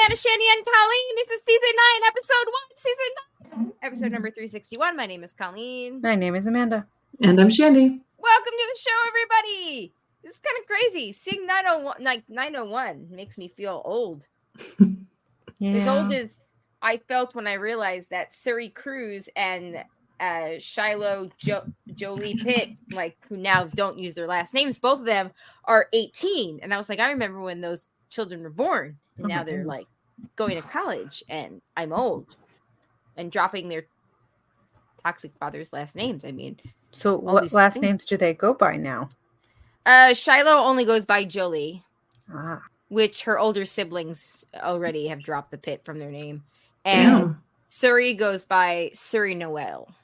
Amanda, Shandy, and Colleen. This is season 9, episode 1, episode number 361. My name is Colleen. My name is Amanda. And I'm Shandy. Welcome to the show, everybody. This is kind of crazy. Seeing 901 makes me feel old. As old as I felt when I realized that Suri Cruz and Shiloh Jolie Pitt, who now don't use their last names, both of them are 18. And I was like, I remember when those children were born. And now they're going to college, and I'm old and dropping their toxic father's last names. I mean, so what last names do they go by now? Shiloh only goes by Jolie, which her older siblings already have dropped the Pitt from their name. And Suri goes by Suri Noel,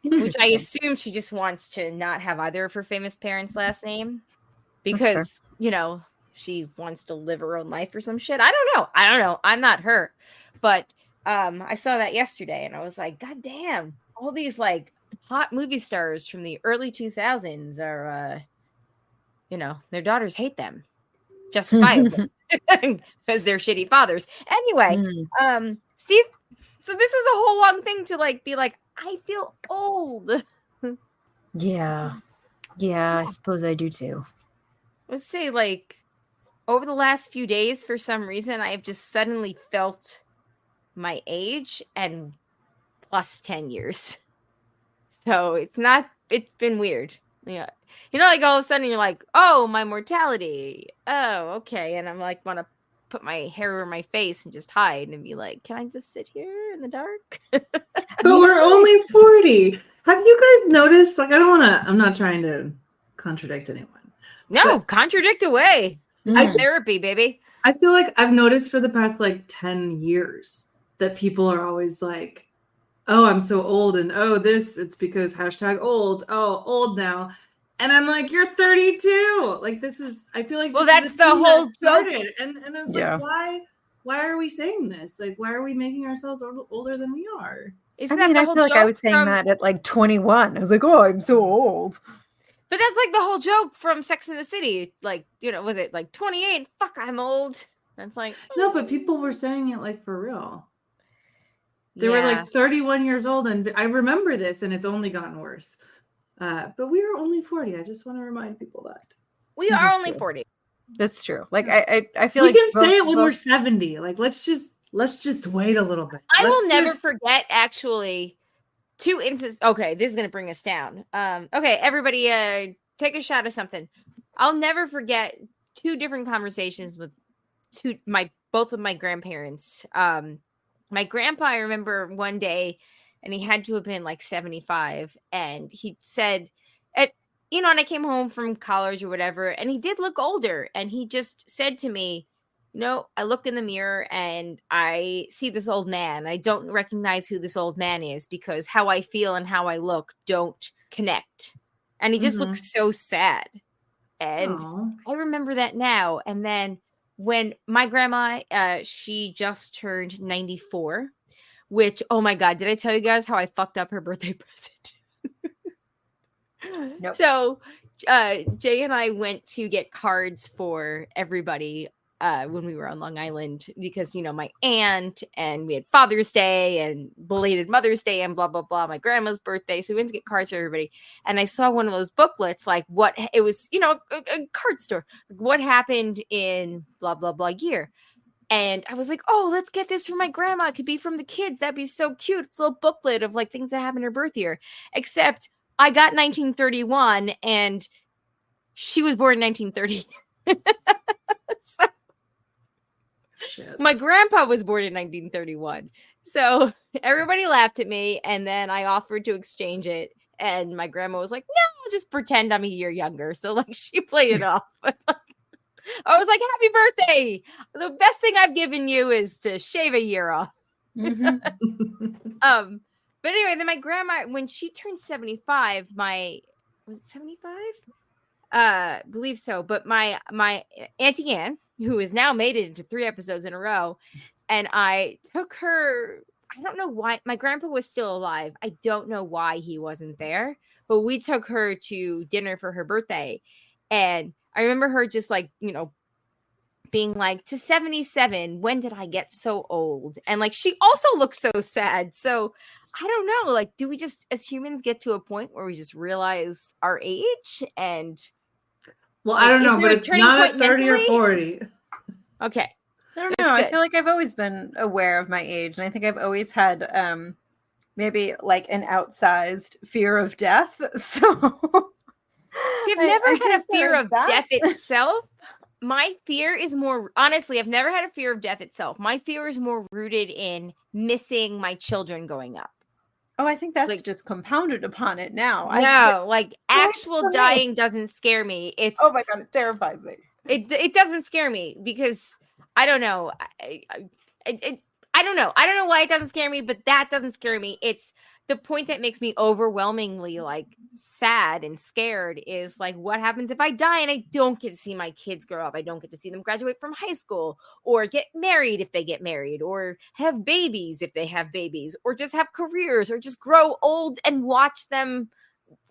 which I assume she just wants to not have either of her famous parents' last name because, she wants to live her own life or some shit. I don't know. I'm not her. But I saw that yesterday and I was like, God damn, all these hot movie stars from the early 2000s are, their daughters hate them. Justifiably. Because they're shitty fathers. Anyway, so this was a whole long thing to be like, I feel old. Yeah, I suppose I do too. Let's say over the last few days, for some reason, I have just suddenly felt my age and plus 10 years. So it's been weird. Yeah. All of a sudden you're like, oh, my mortality. Oh, okay. And I'm want to put my hair over my face and just hide and be like, can I just sit here in the dark? But we're only 40. Have you guys noticed? I'm not trying to contradict anyone. No, contradict away. Therapy, baby. I feel like I've noticed for the past 10 years that people are always like, oh, I'm so old. And it's because #old. Oh, old now. And I'm like, you're 32. I feel like, well, that's the whole joke. And I was like, why are we saying this? Why are we making ourselves older than we are? I feel like I was saying that at 21. I was like, oh, I'm so old. But that's the whole joke from Sex and the City. Was it 28? Fuck, I'm old. That's no, but people were saying it for real. They were 31 years old, and I remember this, and it's only gotten worse. But we are only 40. I just want to remind people that we are only 40. That's true. I feel we can say it when we're 70. Let's just wait a little bit. I will never forget actually. 2 instances. Okay, this is gonna bring us down. Okay, everybody, take a shot of something. I'll never forget 2 different conversations with both of my grandparents. My grandpa, I remember one day, and he had to have been 75, and he said, and I came home from college or whatever, and he did look older, and he just said to me, I look in the mirror and I see this old man. I don't recognize who this old man is because how I feel and how I look don't connect. And he just looks so sad. And I remember that now. And then when my grandma, she just turned 94, which, oh my God, did I tell you guys how I fucked up her birthday present? Nope. So Jay and I went to get cards for everybody when we were on Long Island because, my aunt, and we had Father's Day and belated Mother's Day and blah, blah, blah, my grandma's birthday. So we went to get cards for everybody. And I saw one of those booklets, what it was, a card store, what happened in blah, blah, blah year. And I was like, oh, let's get this for my grandma. It could be from the kids. That'd be so cute. It's a little booklet of things that happened in her birth year. Except I got 1931 and she was born in 1930. So, shit. My grandpa was born in 1931. So everybody laughed at me. And then I offered to exchange it. And my grandma was like, no, I'll just pretend I'm a year younger. So she played it off. I was like, happy birthday. The best thing I've given you is to shave a year off. But anyway, then my grandma, when she turned 75, was it 75? Believe so. But my Auntie Anne, who has now made it into 3 episodes in a row, and I took her, I don't know why, my grandpa was still alive. I don't know why he wasn't there, but we took her to dinner for her birthday. And I remember her just being like, to 77, when did I get so old? And like, she also looks so sad. So I don't know. Like, do we just, as humans, get to a point where we just realize our age? And well, like, I don't is know, there but a it's turning not point at 30 mentally? or 40. Okay. I don't That's know. I good. feel like I've always been aware of my age, and I think I've always had maybe like an outsized fear of death. So See, I've never I had a think fear there's of that. death itself. My fear is more, honestly, I've never had a fear of death itself. My fear is more rooted in missing my children growing up. Oh, I think that's Like, just compounded upon it now. no, like actual for me. dying doesn't scare me. It's Oh my God, it terrifies me. it doesn't scare me because I don't know. I don't know. I don't know why it doesn't scare me, but that doesn't scare me. It's the point that makes me overwhelmingly like sad and scared is like, what happens if I die and I don't get to see my kids grow up? I don't get to see them graduate from high school or get married if they get married or have babies if they have babies or just have careers or just grow old and watch them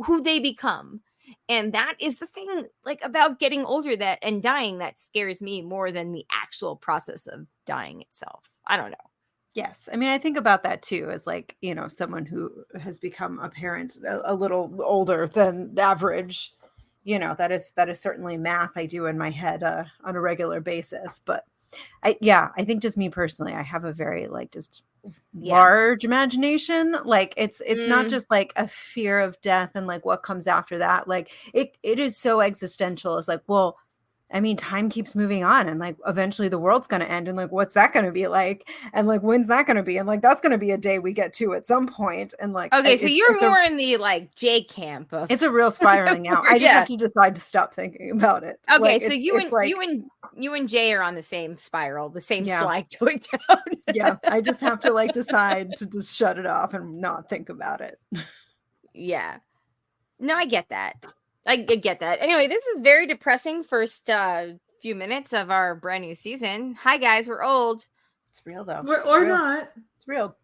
who they become. And that is the thing like about getting older that and dying that scares me more than the actual process of dying itself. I don't know. Yes. I mean, I think about that too, as like, someone who has become a parent a little older than average. That is certainly math I do in my head on a regular basis. But I think just me personally, I have a very like just large imagination. Like it's not just like a fear of death and like what comes after that. Like it is so existential. It's like, well, I mean, time keeps moving on and like eventually the world's going to end. And like, what's that going to be like? And like, when's that going to be? And like, that's going to be a day we get to at some point. And like, okay, so you're more in the like J camp of it's a real spiraling out. I just have to decide to stop thinking about it. Okay, like, so you and Jay are on the same spiral, the same slide going down. Yeah, I just have to like decide to just shut it off and not think about it. Yeah. No, I get that. I get that. Anyway, this is very depressing first few minutes of our brand new season. Hi guys, we're old. It's real though. Not. It's real.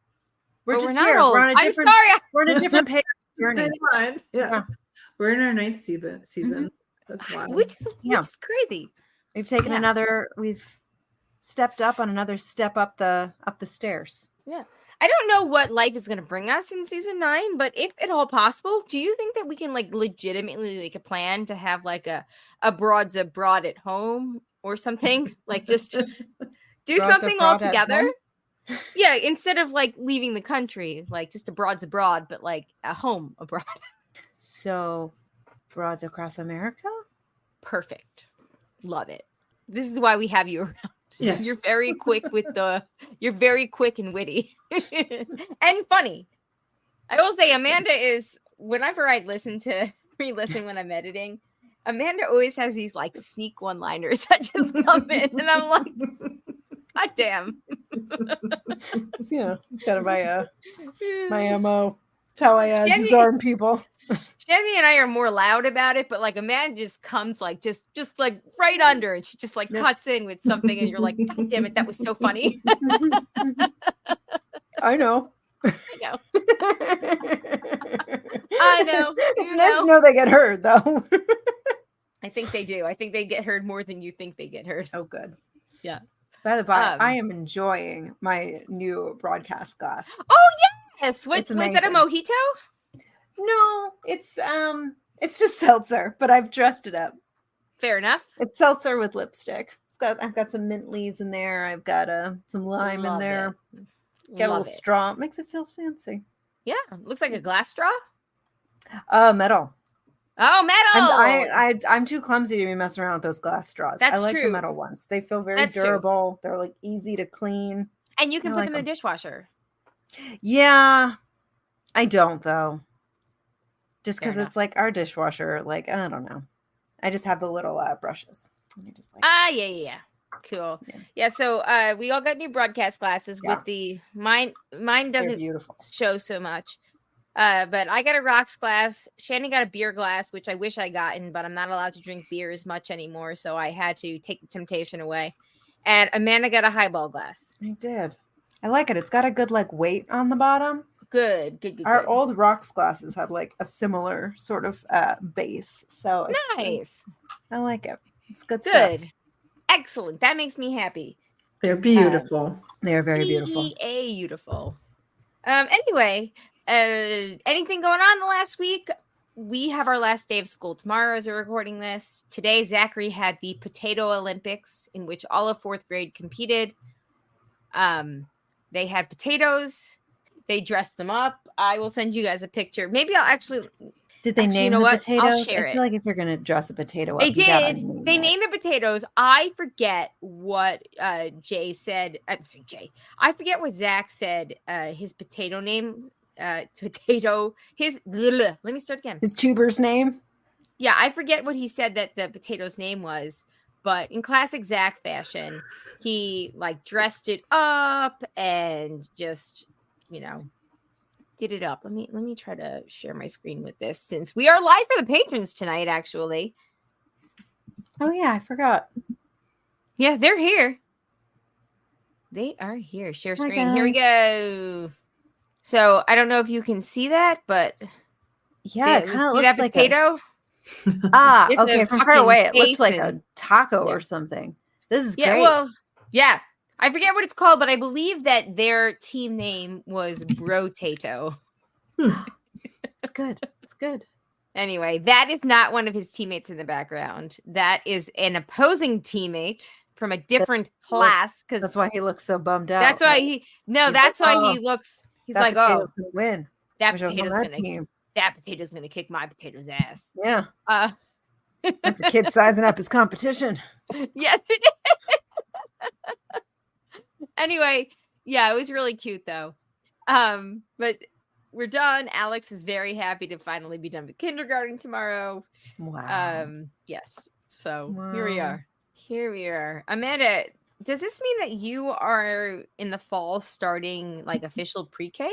We're just not here. Old. We're on a different. I'm sorry. We're on a different page. Yeah. We're in our 9th season. Mm-hmm. That's wild. Which is crazy. We've taken we've stepped up on another step up the stairs. Yeah. I don't know what life is going to bring us in season 9, but if at all possible, do you think that we can like legitimately make a plan to have like a broads abroad at home or something? Like just do something all together? Yeah, instead of like leaving the country, like just broads abroad, but like a home abroad. So broads across America? Perfect. Love it. This is why we have you around. Yes. You're very quick you're very quick and witty and funny. I will say Amanda is, whenever I re-listen when I'm editing, Amanda always has these like sneak one-liners that just come in and I'm like, God damn. It's kind of my MO. It's how I disarm people. Shandy and I are more loud about it, but like Amanda just comes like just like right under and she just like cuts in with something and you're like, God damn it, that was so funny. I know. I know. It's nice to know they get heard though. I think they do. I think they get heard more than you think they get heard. Oh, good. Yeah. By the by, I am enjoying my new broadcast glass. Oh yes. Was that a mojito? No, it's just seltzer, but I've dressed it up. Fair enough. It's seltzer with lipstick. I've got some mint leaves in there. I've got some lime in there. Got a little straw. It makes it feel fancy. Yeah, looks like a glass straw. Metal. Oh, metal! I'm too clumsy to be messing around with those glass straws. I like the metal ones. They feel very durable. True. They're like easy to clean. And you can put them in the dishwasher. Yeah, I don't though. Just because it's like our dishwasher, like, I don't know. I just have the little brushes. And I just yeah. Cool. Yeah, so we all got new broadcast glasses with the mine doesn't show so much. But I got a rocks glass. Shandy got a beer glass, which I wish I gotten, but I'm not allowed to drink beer as much anymore, so I had to take the temptation away. And Amanda got a highball glass. I did. I like it. It's got a good like weight on the bottom. Good. Our old rocks glasses have like a similar sort of base. So nice. I like it. It's good stuff. Excellent. That makes me happy. They're beautiful. They're very beautiful. Beautiful. Anyway, anything going on the last week? We have our last day of school tomorrow as we're recording this. Today, Zachary had the Potato Olympics in which all of 4th grade competed. They had potatoes. They dressed them up. I will send you guys a picture. Maybe I'll actually... Did they name the potatoes? I'll share I feel like if you're going to dress a potato up, they did. They named the potatoes. I forget what Jay said. I'm sorry, Jay. I forget what Zach said. His potato name. Let me start again. His tuber's name. Yeah, I forget what he said that the potato's name was, but in classic Zach fashion, he like dressed it up and just, did it up. Let me try to share my screen with this since we are live for the patrons tonight, actually. Oh yeah, I forgot. Yeah, they're here. They are here. Share screen. Guys. Here we go. So I don't know if you can see that, but yeah, it kind of looks that like potato. Okay, from far away, it looks like a taco or something. This is great. Well, yeah. I forget what it's called, but I believe that their team name was Brotato. It's good. It's good. Anyway, that is not one of his teammates in the background. That is an opposing teammate from a different class. Because that's why he looks so bummed out. That's why he looks. He's like, oh, gonna win. That potato's gonna kick my potato's ass. Yeah. That's a kid sizing up his competition. Yes, it is. Anyway, yeah, it was really cute though. But we're done. Alex is very happy to finally be done with kindergarten tomorrow. Wow. Yes. So Here we are. Amanda, does this mean that you are in the fall starting like official pre-K?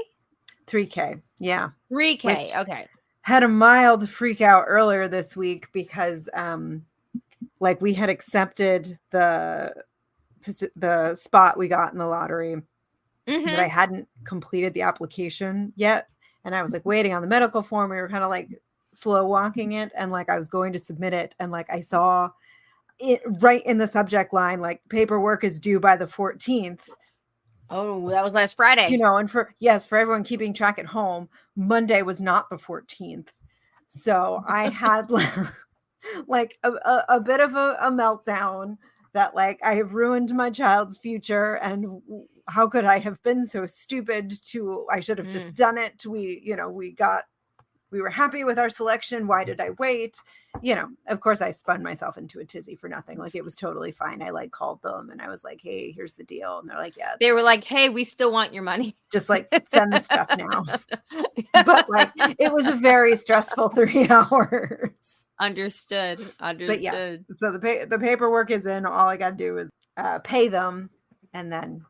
3K. Yeah. 3K. Okay. Had a mild freak out earlier this week because like we had accepted the spot we got in the lottery, but I hadn't completed the application yet. And I was like waiting on the medical form. We were kind of like slow walking it. And like, I was going to submit it. And like, I saw it right in the subject line, like paperwork is due by the 14th. Oh, that was last Friday. And for everyone keeping track at home, Monday was not the 14th. So I had like a bit of a meltdown that like I have ruined my child's future, and how could I have been so stupid I should have just done it. We were happy with our selection. Why did I wait? Of course I spun myself into a tizzy for nothing. Like it was totally fine. I like called them and I was like, hey, here's the deal. And they're like, yeah. They were like, hey, we still want your money. Just like send the stuff now. But like, it was a very stressful 3 hours. Understood. But yes, so the paperwork is in. All I got to do is pay them. And then,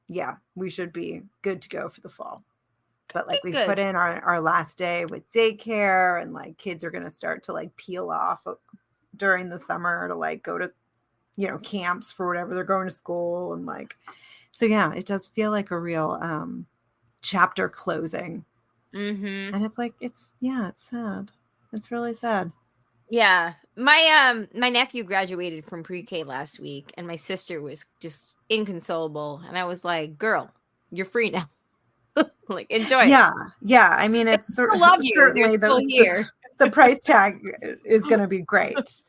yeah, we should be good to go for the fall. But like we put in our last day with daycare, and like kids are going to start to like peel off during the summer to like go to, camps for whatever they're going to school. And like, so yeah, it does feel like a real chapter closing. And it's like, it's sad. It's really sad. Yeah. My nephew graduated from pre-K last week, and my sister was just inconsolable. And I was like, girl, you're free now. Like, enjoy it. Yeah. I mean, it's I love you. Certainly the price tag is going to be great.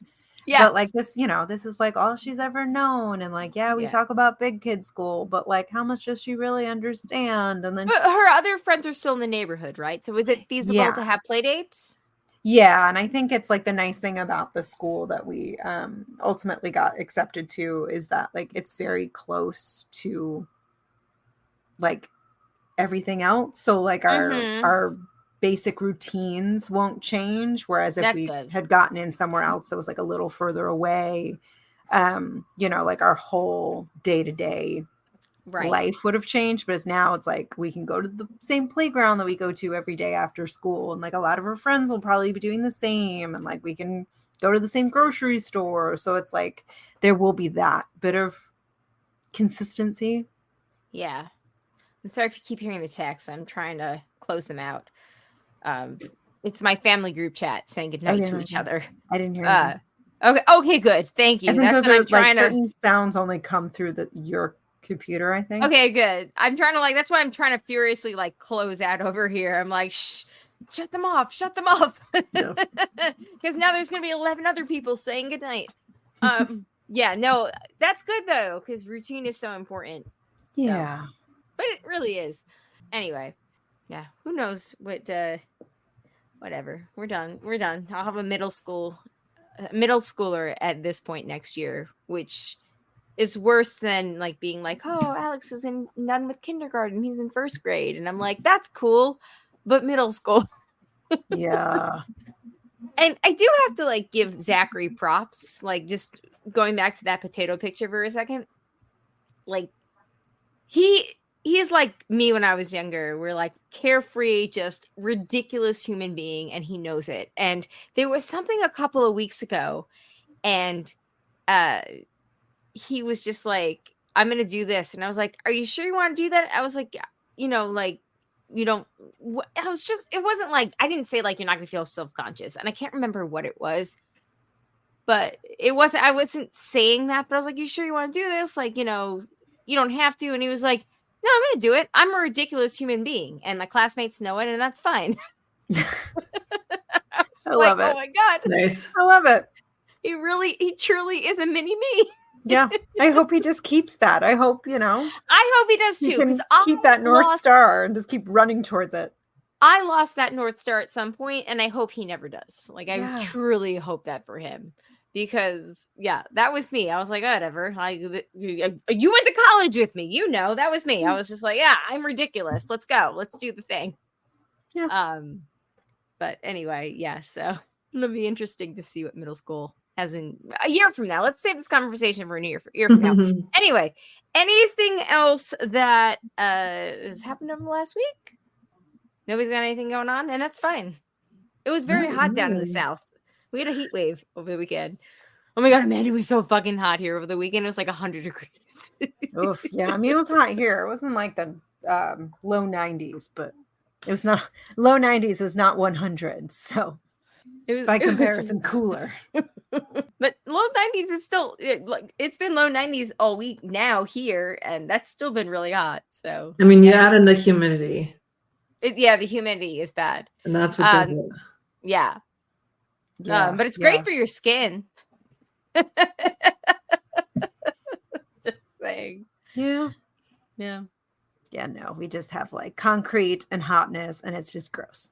Yeah. But like this, this is like all she's ever known. And like, we talk about big kid school, but like, how much does she really understand? And then but her other friends are still in the neighborhood, right? So is it feasible to have play dates? Yeah. And I think it's like the nice thing about the school that we ultimately got accepted to is that like, it's very close to like everything else. So like our basic routines won't change. Whereas if we had gotten in somewhere else that was like a little further away, like our whole day-to-day life would have changed. But as now it's like we can go to the same playground that we go to every day after school. And like a lot of our friends will probably be doing the same. And like we can go to the same grocery store. So it's like there will be that bit of consistency. Yeah. I'm sorry if you keep hearing the texts. I'm trying to close them out. It's my family group chat saying goodnight to each other. I didn't hear that. Okay, good. Thank you. I think That's those what are I'm trying to. certain sounds only come through your computer, I think. Okay, good. I'm trying to that's why I'm trying to furiously close out over here. I'm like, shh, shut them off. Yeah. Because now there's gonna be 11 other people saying goodnight. Yeah, no, that's good though, because routine is so important. Yeah. So, but it really is. Anyway, yeah, who knows what whatever. We're done. I'll have a middle schooler at this point next year, which is worse than being oh, Alex is done with kindergarten, he's in first grade, and I'm like, that's cool, but middle school. Yeah. And I do have to give Zachary props, just going back to that potato picture for a second. He's like me when I was younger. We're carefree, just ridiculous human being, and he knows it. And there was something a couple of weeks ago, and he was just like, I'm gonna do this, and I was like, are you sure you want to do that? I was like, you don't. I was just, it wasn't I didn't say you're not gonna feel self-conscious, and I can't remember what it was, but it wasn't, I wasn't saying that, but I was like, you sure you want to do this? You don't have to. And he was like, no, I'm gonna do it. I'm a ridiculous human being, and my classmates know it, and that's fine. I love it. Oh my god, Nice. I love it. He truly is a mini me. Yeah, I hope he just keeps that. I hope, I hope he does too. He can keep that North Star and just keep running towards it. I lost that North Star at some point, and I hope he never does. I truly hope that for him, because that was me. I was like, whatever. You went to college with me, that was me. I was just like, yeah, I'm ridiculous. Let's go. Let's do the thing. Yeah. But anyway, so it'll be interesting to see what middle school has in a year from now. Let's save this conversation for a year from now. Anyway, anything else that has happened over the last week? Nobody's got anything going on, and that's fine. It was very hot down in the South. We had a heat wave over the weekend. Oh my god, man, it was so fucking hot here over the weekend. It was 100 degrees. Oof, yeah. I mean, it was hot here. It wasn't the low 90s, but it was not low 90s is not 100. So it was by comparison cooler. But low 90s is still it's been low 90s all week now here, and that's still been really hot. So I mean, you add in the humidity. The humidity is bad, and that's what does it. Yeah. But it's great for your skin. Just saying. Yeah. No, we just have concrete and hotness, and it's just gross.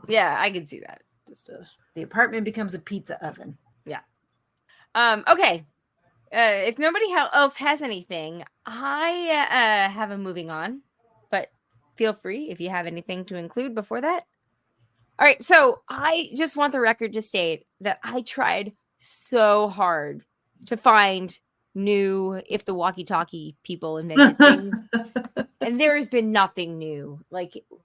Yeah, I can see that. Just the apartment becomes a pizza oven. Yeah. Okay. If nobody else has anything, I have a moving on, but feel free if you have anything to include before that. All right. So I just want the record to state that I tried so hard to find new if the walkie-talkie people invented things. And there has been nothing new.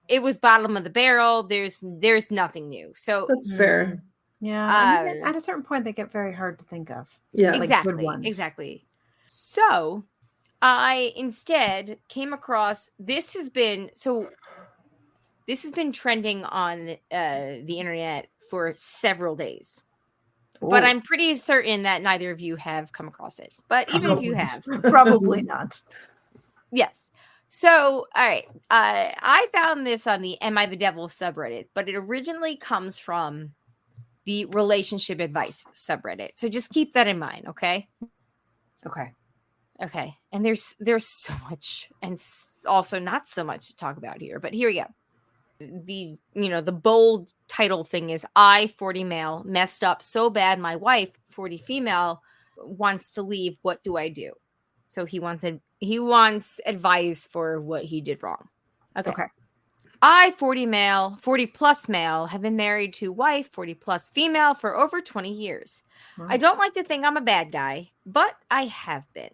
It was bottom of the barrel. There's nothing new. So that's fair. Yeah. I mean, at a certain point, they get very hard to think of. Yeah. Exactly. Good ones. Exactly. So I instead came across, this has been trending on the internet for several days. Ooh. But I'm pretty certain that neither of you have come across it. But even if you have. Probably not. Yes. So, all right. I found this on the Am I the Devil subreddit, but it originally comes from the relationship advice subreddit. So just keep that in mind, okay? Okay. And there's so much, and also not so much to talk about here, but here we go. The bold title thing is, I, 40 male, messed up so bad my wife, 40 female, wants to leave. What do I do? So he wants advice for what he did wrong. Okay. I, 40 plus male, have been married to wife, 40 plus female, for over 20 years. Wow. I don't like to think I'm a bad guy, but I have been.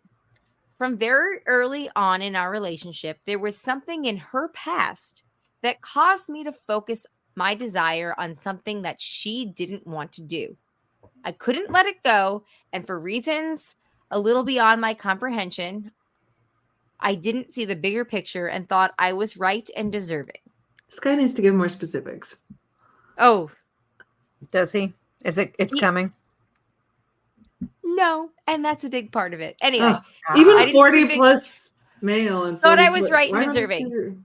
From very early on in our relationship, there was something in her past that caused me to focus my desire on something that she didn't want to do. I couldn't let it go, and for reasons a little beyond my comprehension, I didn't see the bigger picture and thought I was right and deserving. This guy needs to give more specifics. Oh. Does he? It's coming? No, and that's a big part of it. Anyway, Ugh, I even didn't 40 think- plus male and 40 thought I was right and why not just deserving. do-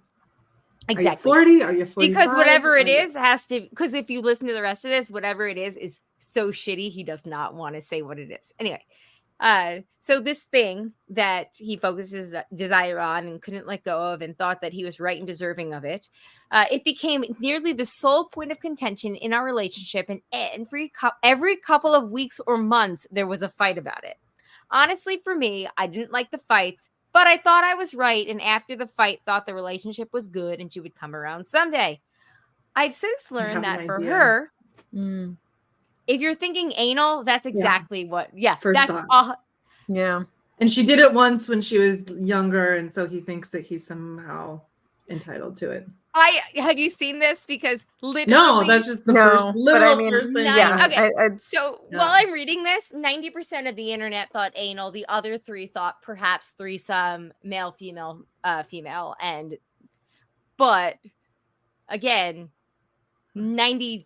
Exactly. Are you 40? Are you 45? Because whatever it is has to, because if you listen to the rest of this, whatever it is so shitty, he does not want to say what it is. Anyway, so this thing that he focuses desire on and couldn't let go of and thought that he was right and deserving of it, it became nearly the sole point of contention in our relationship, and every couple of weeks or months, there was a fight about it. Honestly, for me, I didn't like the fights, but I thought I was right, and after the fight, thought the relationship was good and she would come around someday. I've since learned that for her, if you're thinking anal, that's exactly what. Yeah, First that's thought. all. Yeah. And she did it once when she was younger, and so he thinks that he's somehow entitled to it. Have you seen this? Because literally, no, that's just the first literal first thing. Yeah. Okay. So while I'm reading this, 90% of the internet thought anal. The other 3 thought perhaps threesome, male, female, female, but again, 99%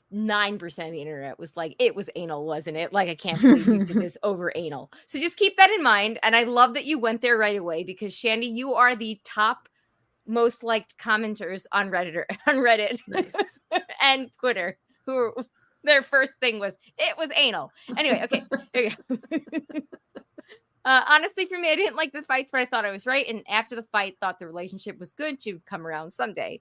of the internet was like, it was anal, wasn't it? Like, I can't believe you did this over anal. So just keep that in mind. And I love that you went there right away, because Shandy, you are the top most liked commenters on Reddit Nice. and Twitter, who their first thing was, it was anal. Anyway, okay, there you go. Honestly, for me, I didn't like the fights, but I thought I was right. And after the fight, thought the relationship was good. She would come around someday.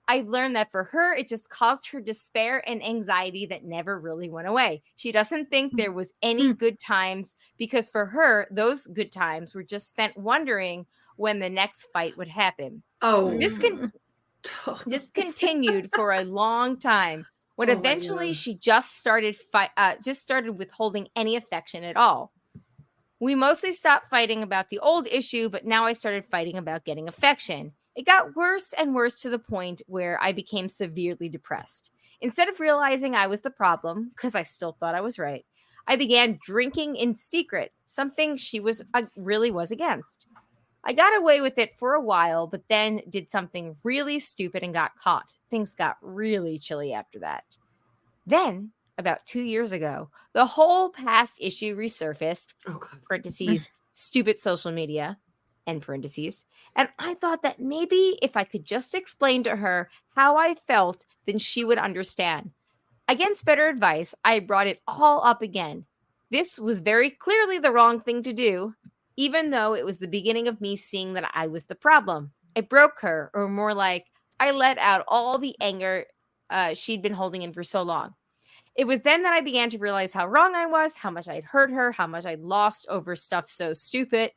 I've learned that for her, it just caused her despair and anxiety that never really went away. She doesn't think there was any good times, because for her, those good times were just spent wondering when the next fight would happen. Oh, this continued for a long time, when eventually she just started withholding any affection at all. We mostly stopped fighting about the old issue, but now I started fighting about getting affection. It got worse and worse, to the point where I became severely depressed. Instead of realizing I was the problem, because I still thought I was right, I began drinking in secret, something she really was against. I got away with it for a while, but then did something really stupid and got caught. Things got really chilly after that. Then, about 2 years ago, the whole past issue resurfaced, parentheses, stupid social media, end parentheses, and I thought that maybe if I could just explain to her how I felt, then she would understand. Against better advice, I brought it all up again. This was very clearly the wrong thing to do, even though it was the beginning of me seeing that I was the problem. I broke her, or more like, I let out all the anger she'd been holding in for so long. It was then that I began to realize how wrong I was, how much I'd hurt her, how much I'd lost over stuff so stupid.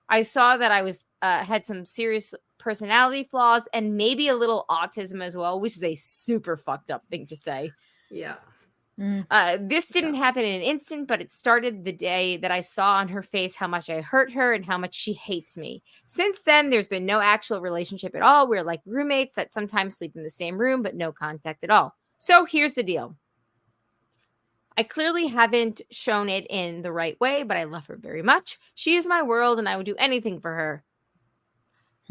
I saw that I was had some serious personality flaws and maybe a little autism as well, which is a super fucked up thing to say. Yeah. This didn't happen in an instant, but it started the day that I saw on her face how much I hurt her and how much she hates me. Since then, there's been no actual relationship at all. We're like roommates that sometimes sleep in the same room, but no contact at all. So here's the deal. I clearly haven't shown it in the right way, but I love her very much. She is my world, and I would do anything for her.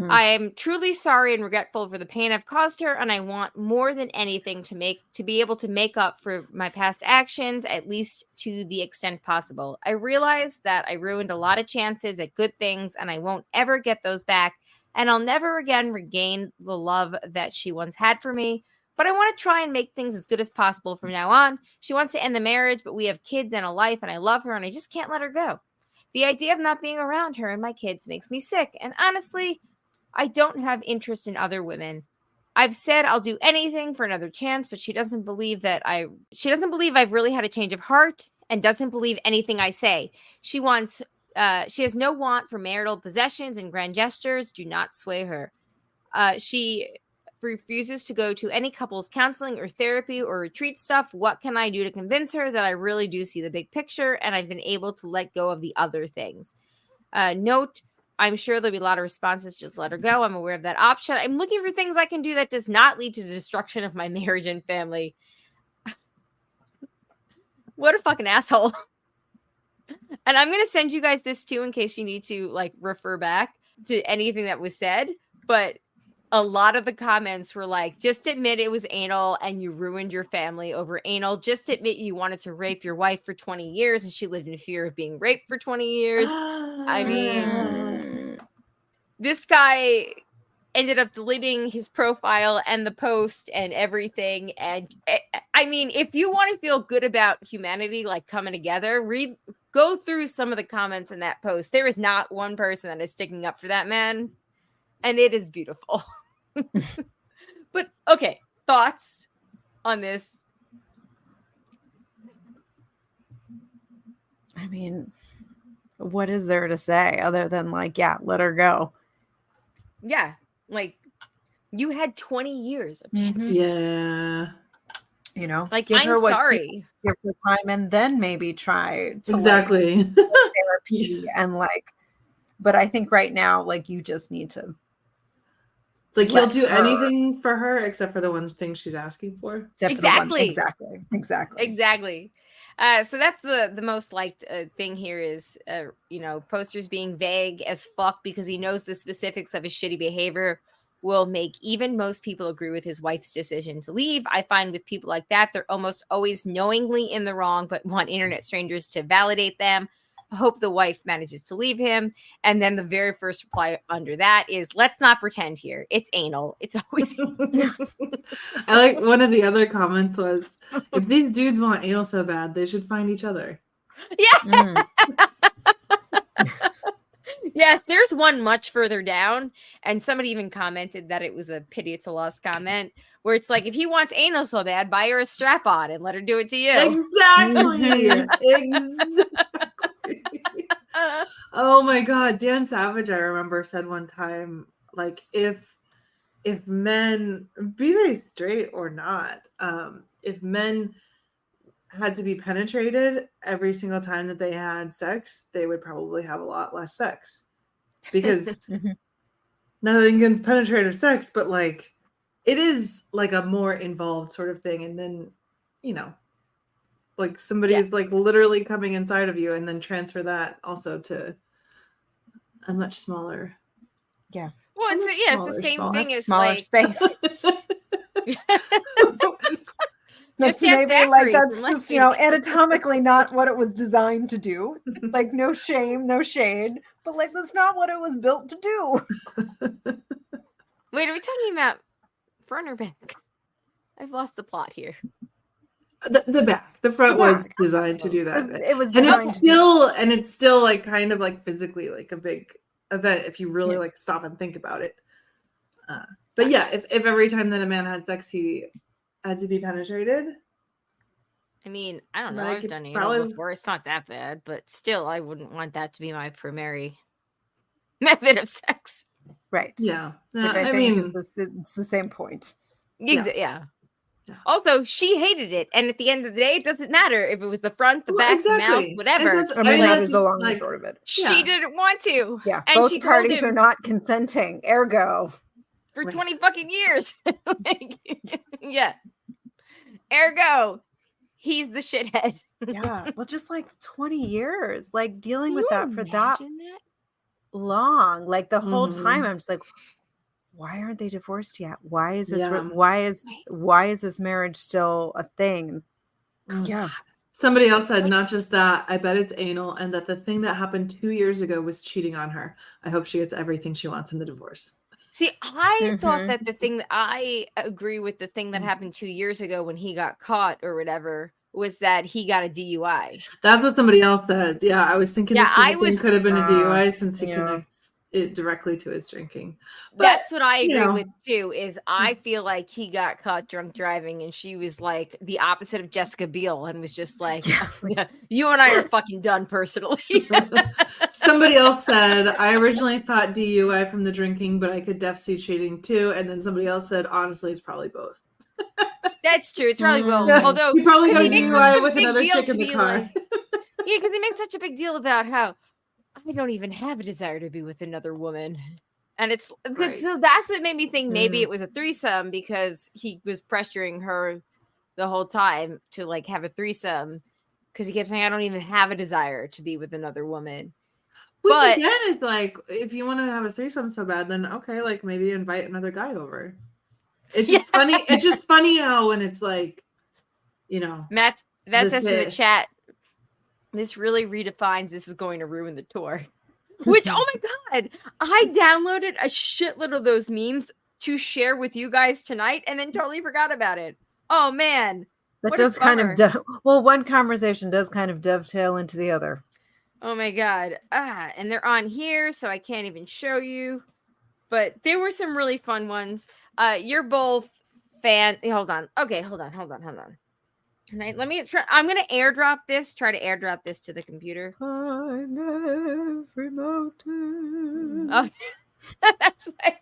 I am truly sorry and regretful for the pain I've caused her, and I want more than anything to be able to make up for my past actions, at least to the extent possible. I realize that I ruined a lot of chances at good things, and I won't ever get those back, and I'll never again regain the love that she once had for me. But I want to try and make things as good as possible from now on. She wants to end the marriage, but we have kids and a life, and I love her, and I just can't let her go. The idea of not being around her and my kids makes me sick, and honestly, I don't have interest in other women. I've said I'll do anything for another chance, but she doesn't believe I've really had a change of heart, and doesn't believe anything I say. She has no want for marital possessions, and grand gestures do not sway her. She refuses to go to any couples counseling or therapy or retreat stuff. What can I do to convince her that I really do see the big picture and I've been able to let go of the other things? Note, I'm sure there'll be a lot of responses. Just let her go. I'm aware of that option. I'm looking for things I can do that does not lead to the destruction of my marriage and family. What a fucking asshole. And I'm going to send you guys this too, in case you need to like refer back to anything that was said. But a lot of the comments were like, just admit it was anal and you ruined your family over anal. Just admit you wanted to rape your wife for 20 years and she lived in fear of being raped for 20 years. I mean, this guy ended up deleting his profile and the post and everything. And I mean, if you want to feel good about humanity, like coming together, go through some of the comments in that post. There is not one person that is sticking up for that man. And it is beautiful. But okay, thoughts on this? I mean, what is there to say other than like, yeah, let her go? Yeah, like you had 20 years of chances. Yeah. You know, like give I'm her what sorry. Give her time and then maybe try to Exactly. like, therapy and like, but I think right now, like you just need to. It's like he'll do anything for her except for the one thing she's asking for. Exactly. So that's the most liked thing here is, posters being vague as fuck because he knows the specifics of his shitty behavior will make even most people agree with his wife's decision to leave. I find with people like that, they're almost always knowingly in the wrong, but want internet strangers to validate them. I hope the wife manages to leave him. And then the very first reply under that is, let's not pretend here. It's anal. It's always I like one of the other comments was, if these dudes want anal so bad, they should find each other. Yeah. Yes, there's one much further down. And somebody even commented that it was a pity it's a lost comment where it's like, if he wants anal so bad, buy her a strap on and let her do it to you. Exactly. Exactly. Oh my God. Dan Savage, I remember, said one time, like, if men, be they straight or not, if men had to be penetrated every single time that they had sex, they would probably have a lot less sex because nothing against penetrative sex, but like it is like a more involved sort of thing. And then, like somebody is like literally coming inside of you and then transfer that also to a much smaller. Yeah. Well, it's the same thing as smaller like space. Just maybe like that's just, anatomically not what it was designed to do. Like no shame, no shade, but like that's not what it was built to do. Wait, are we talking about front or back? I've lost the plot here. The back, the front was designed to do that. It was designed and it's still like kind of like physically like a big event if you really like stop and think about it. But yeah, if every time that a man had sex he had to be penetrated. I mean, I don't know. I've done anal before. It's not that bad, but still, I wouldn't want that to be my primary method of sex. Right. Yeah. Which I think it's the same point. Yeah. Also, she hated it, and at the end of the day, it doesn't matter if it was the front, the back, the mouth, whatever. That is the long and short of it. She didn't want to. Yeah, and both parties are not consenting. Ergo, for 20 fucking years. Yeah. Ergo, he's the shithead. Yeah. Well, just like 20 years, like dealing with that for that long, like the whole time, I'm just like, why aren't they divorced yet? Why is this? Why is this marriage still a thing? Yeah. Somebody else said, not just that, I bet it's anal, and that the thing that happened 2 years ago was cheating on her. I hope she gets everything she wants in the divorce. See, I thought that the thing that I agree with the thing that happened 2 years ago when he got caught or whatever was that he got a DUI. That's what somebody else said. Yeah, I was thinking this could have been a DUI since he connects it directly to his drinking. But, that's what I agree with too, is I feel like he got caught drunk driving and she was like the opposite of Jessica Biel and was just like, you and I are fucking done personally. Somebody else said, I originally thought DUI from the drinking, but I could def see cheating too. And then somebody else said, honestly, it's probably both. That's true. It's probably both. Although he probably got DUI with another chick in the car. Yeah, because he makes such a big deal about how I don't even have a desire to be with another woman. And it's so that's what made me think maybe it was a threesome because he was pressuring her the whole time to like have a threesome because he kept saying, I don't even have a desire to be with another woman. Which But again is like, if you want to have a threesome so bad, then okay, like maybe invite another guy over. It's just funny. It's just funny how when it's like, you know, Matt says in the kid. chat, this really redefines this is going to ruin the tour. Which, oh my God, I downloaded a shitload of those memes to share with you guys tonight and then totally forgot about it. Oh man. That does kind of one conversation does kind of dovetail into the other. Oh my God. And they're on here, so I can't even show you. But there were some really fun ones. You're both fan. Hold on. Okay, hold on. Right, let me try. I'm gonna try to airdrop this to the computer. Climb every mountain. Oh, that's my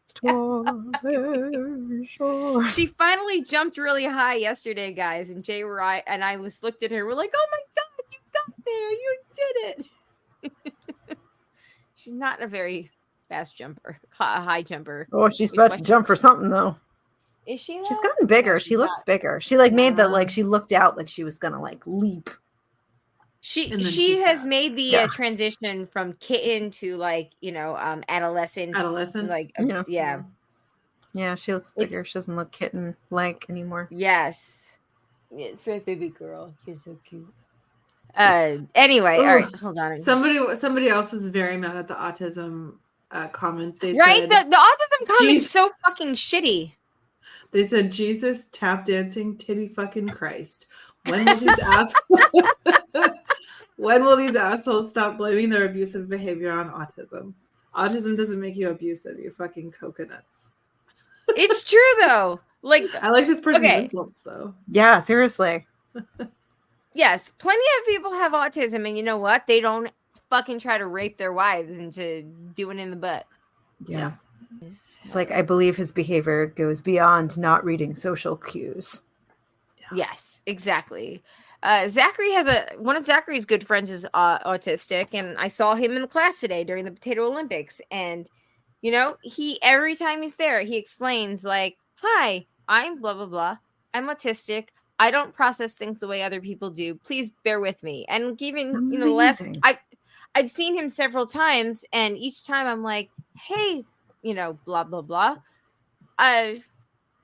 every shore. She finally jumped really high yesterday, guys, and Jay and I just looked at her. We're like, "Oh my God, you got there! You did it!" She's not a very fast jumper, high jumper. Oh, she's about to jump for something though. Is she? Though? She's gotten bigger. No, she looks bigger. She like made that, like she looked out like she was gonna like leap. She has made the transition from kitten to like, you know, adolescent. Like yeah, she looks bigger. She doesn't look kitten like anymore. Yes, it's my baby girl. She's so cute. Anyway, all right, hold on. Somebody else was very mad at the autism comment. They said, the autism comment is so fucking shitty. They said, Jesus, tap dancing, titty fucking Christ. When will these assholes when will these assholes stop blaming their abusive behavior on autism? Autism doesn't make you abusive, you fucking coconuts. It's true though. Like I like this person's insults though. Yeah, seriously. Yes, plenty of people have autism, and you know what? They don't fucking try to rape their wives into doing in the butt. Yeah. It's like, I believe his behavior goes beyond not reading social cues. Yes, exactly. Zachary one of Zachary's good friends is autistic, and I saw him in the class today during the Potato Olympics. And, you know, every time he's there, he explains like, hi, I'm blah, blah, blah. I'm autistic. I don't process things the way other people do. Please bear with me. And even, you know, I've seen him several times, and each time I'm like, hey, you know, blah, blah, blah. I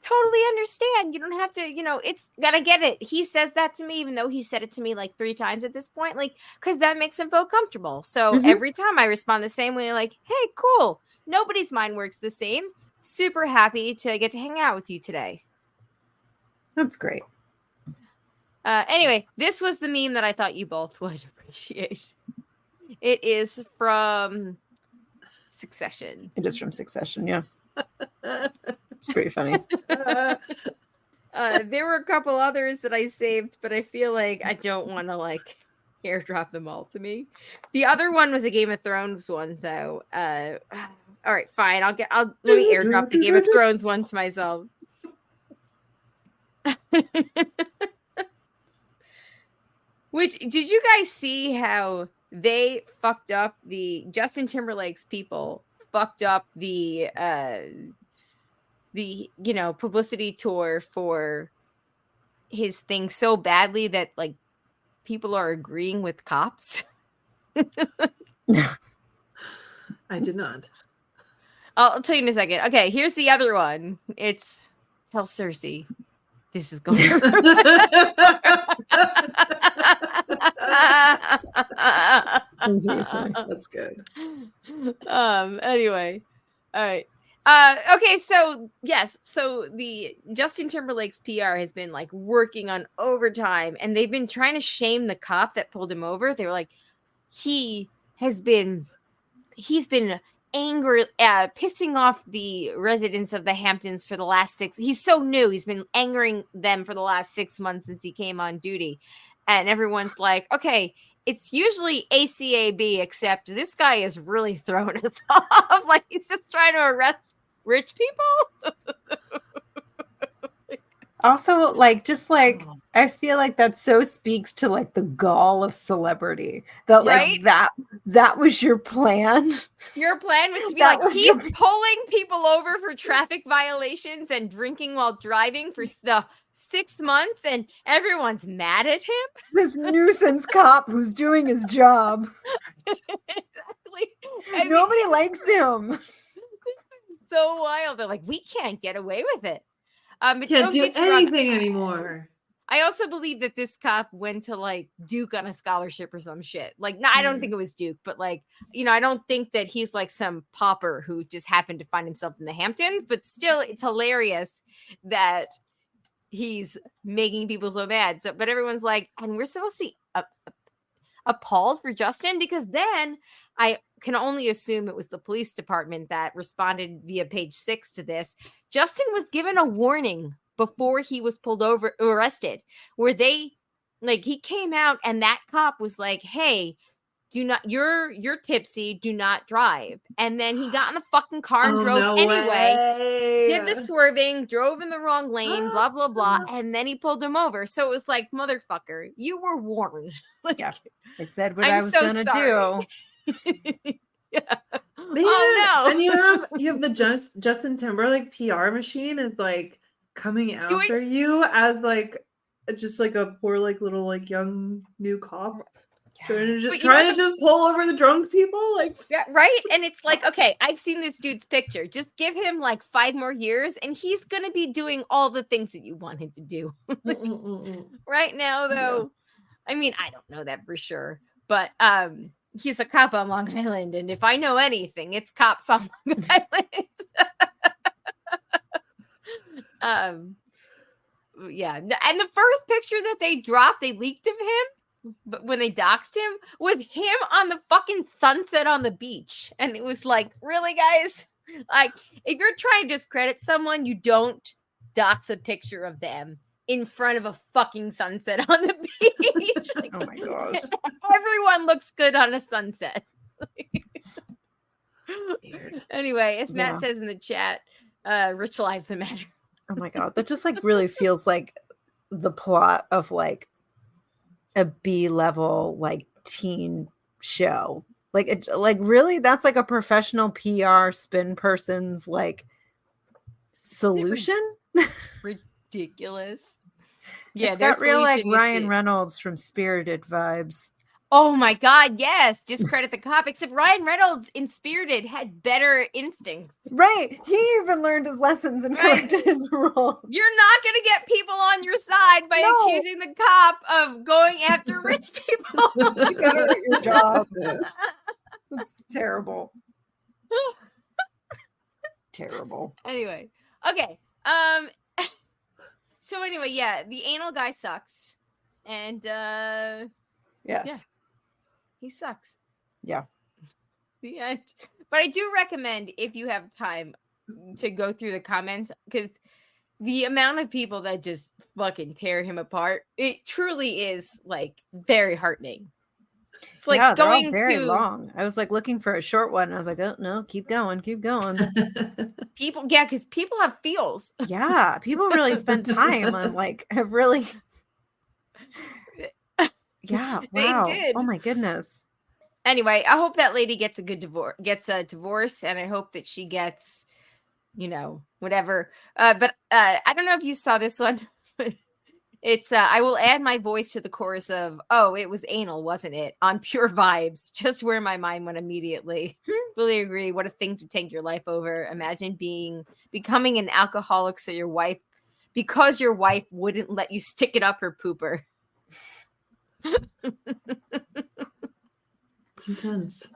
totally understand. You don't have to, you know, it's gotta get it. He says that to me, even though he said it to me like 3 times at this point, like, because that makes him feel comfortable. So every time I respond the same way, like, hey, cool. Nobody's mind works the same. Super happy to get to hang out with you today. That's great. Anyway, this was the meme that I thought you both would appreciate. It is from Succession. It is from Succession, yeah. It's pretty funny. There were a couple others that I saved, but I feel like I don't want to like airdrop them all to me. The other one was a Game of Thrones one, though. All right, fine. Let me airdrop the Game of Thrones one to myself. Which, did you guys see how they fucked up Justin Timberlake's people fucked up the you know, publicity tour for his thing so badly that like people are agreeing with cops? I did not. I'll tell you in a second. Okay, here's the other one. It's tell Cersei this is going to That's good. Anyway. All right. Okay, so yes, so the Justin Timberlake's PR has been like working on overtime, and they've been trying to shame the cop that pulled him over. They were like, he's been angry, pissing off the residents of the Hamptons for the last he's so new. He's been angering them for the last 6 months since he came on duty. And everyone's like, okay, it's usually ACAB, except this guy is really throwing us off. Like he's just trying to arrest rich people. Also, like, just like, I feel like that so speaks to like the gall of celebrity that like that was your plan. Your plan was to be like, he's pulling people over for traffic violations and drinking while driving for the 6 months, and everyone's mad at him. This nuisance cop who's doing his job. Exactly. Nobody likes him. So wild. They're like, we can't get away with it. But Can't don't do get you wrong. anything anymore. I also believe that this cop went to like Duke on a scholarship or some shit. Like, no, I don't think it was Duke, but like, I don't think that he's like some pauper who just happened to find himself in the Hamptons. But still, it's hilarious that he's making people so mad. So, but everyone's like, and we're supposed to be appalled for Justin, because then I can only assume it was the police department that responded via page 6 to this. Justin was given a warning before he was pulled over, arrested, where they like, he came out and that cop was like, hey, do not, you're tipsy, do not drive. And then he got in a fucking car and drove anyway, did the swerving, drove in the wrong lane, blah, blah, blah. And then he pulled him over. So it was like, motherfucker, you were warned. Like, yeah, I said what I was gonna do. Yeah. Man, Oh no. And you have the Justin Timberlake PR machine is like coming after you as like just like a poor like little like young new cop. Trying to just pull over the drunk people, like, yeah, right? And it's like, okay, I've seen this dude's picture. Just give him like 5 more years, and he's gonna be doing all the things that you want him to do. Like, right now, though, I mean, I don't know that for sure, but he's a cop on Long Island, and if I know anything, it's cops on Long Island. Yeah, and the first picture that they leaked of him. But when they doxed him, was him on the fucking sunset on the beach. And it was like, really, guys? Like, if you're trying to discredit someone, you don't dox a picture of them in front of a fucking sunset on the beach. Like, oh my gosh. Everyone looks good on a sunset. Anyway, as Matt says in the chat, rich lives matter. Oh my God. That just like really feels like the plot of like a B-level like teen show. Like it, like really that's like a professional PR spin person's like solution. Ridiculous. Yeah, it's got real like Ryan Reynolds from Spirited vibes. Oh my God, yes. Discredit the cop. Except Ryan Reynolds in Spirited had better instincts. Right. He even learned his lessons and corrected his role. You're not going to get people on your side by accusing the cop of going after rich people. You gotta do your job. That's terrible. Terrible. Anyway. Okay. So anyway, yeah, the anal guy sucks. And yes. Yeah. He sucks. Yeah. The end. But I do recommend, if you have time, to go through the comments, because the amount of people that just fucking tear him apart, it truly is like very heartening. It's like going very long. I was like looking for a short one. I was like, oh no, keep going. People, yeah, because people have feels. Yeah, people really spend time on like have really. Yeah, wow. They did. Oh my goodness. Anyway, I hope that lady gets a divorce, and I hope that she gets, whatever. But I don't know if you saw this one. It's I will add my voice to the chorus of "Oh, it was anal, wasn't it?" on Pure Vibes. Just where my mind went immediately. Really agree. What a thing to take your life over. Imagine becoming an alcoholic because your wife wouldn't let you stick it up her pooper. It's intense.